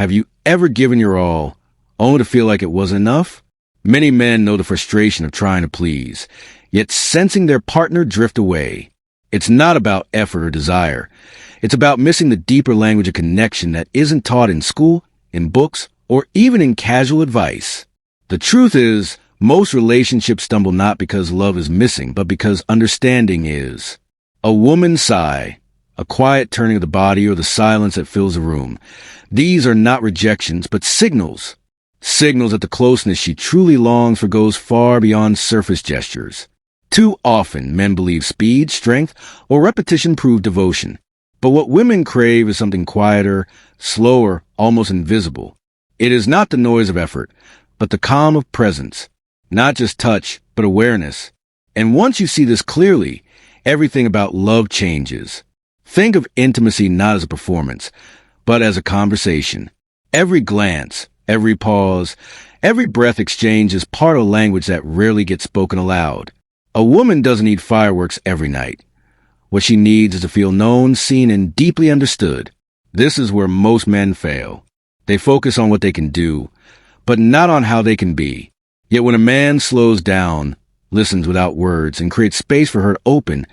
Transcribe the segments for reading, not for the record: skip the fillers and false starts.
Have you ever given your all, only to feel like it wasn't enough? Many men know the frustration of trying to please, yet sensing their partner drift away. It's not about effort or desire. It's about missing the deeper language of connection that isn't taught in school, in books, or even in casual advice. The truth is, most relationships stumble not because love is missing, but because understanding is. A woman's sigh, a quiet turning of the body, or the silence that fills a room. These are not rejections, but signals. Signals that the closeness she truly longs for goes far beyond surface gestures. Too often, men believe speed, strength, or repetition prove devotion. But what women crave is something quieter, slower, almost invisible. It is not the noise of effort, but the calm of presence. Not just touch, but awareness. And once you see this clearly, everything about love changes. Think of intimacy not as a performance, but as a conversation. Every glance, every pause, every breath exchange is part of a language that rarely gets spoken aloud. A woman doesn't need fireworks every night. What she needs is to feel known, seen, and deeply understood. This is where most men fail. They focus on what they can do, but not on how they can be. Yet when a man slows down, listens without words, and creates space for her to open,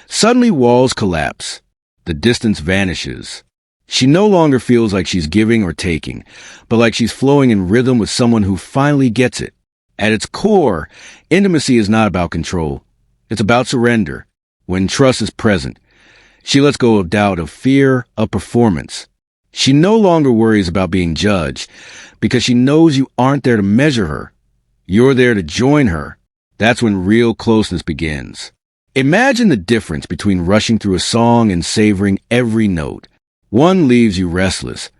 suddenly walls collapse. The distance vanishes. She no longer feels like she's giving or taking, but like she's flowing in rhythm with someone who finally gets it. At its core, intimacy is not about control. It's about surrender. When trust is present, she lets go of doubt, of fear, of performance. She no longer worries about being judged because she knows you aren't there to measure her. You're there to join her. That's when real closeness begins. Imagine the difference between rushing through a song and savoring every note. One leaves you restless.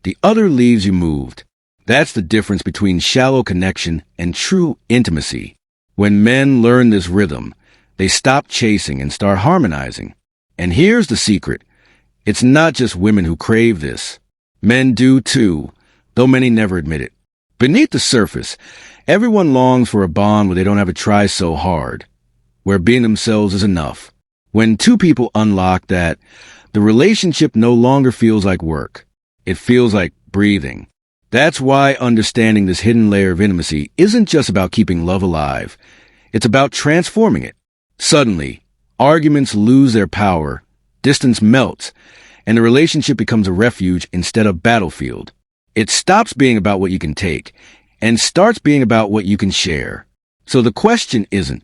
The other leaves you moved. That's the difference between shallow connection and true intimacy. When men learn this rhythm, they stop chasing and start harmonizing. And here's the secret. It's not just women who crave this. Men do too, though many never admit it. Beneath the surface, everyone longs for a bond where they don't have to try so hard, where being themselves is enough. When two people unlock that, the relationship no longer feels like work. It feels like breathing. That's why understanding this hidden layer of intimacy isn't just about keeping love alive. It's about transforming it. Suddenly, arguments lose their power, distance melts, and the relationship becomes a refuge instead of battlefield. It stops being about what you can take and starts being about what you can share. So the question isn't,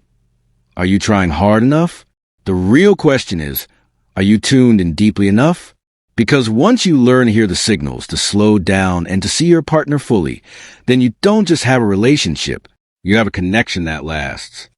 are you trying hard enough? The real question is, are you tuned in deeply enough? Because once you learn to hear the signals, to slow down, and to see your partner fully, then you don't just have a relationship, you have a connection that lasts.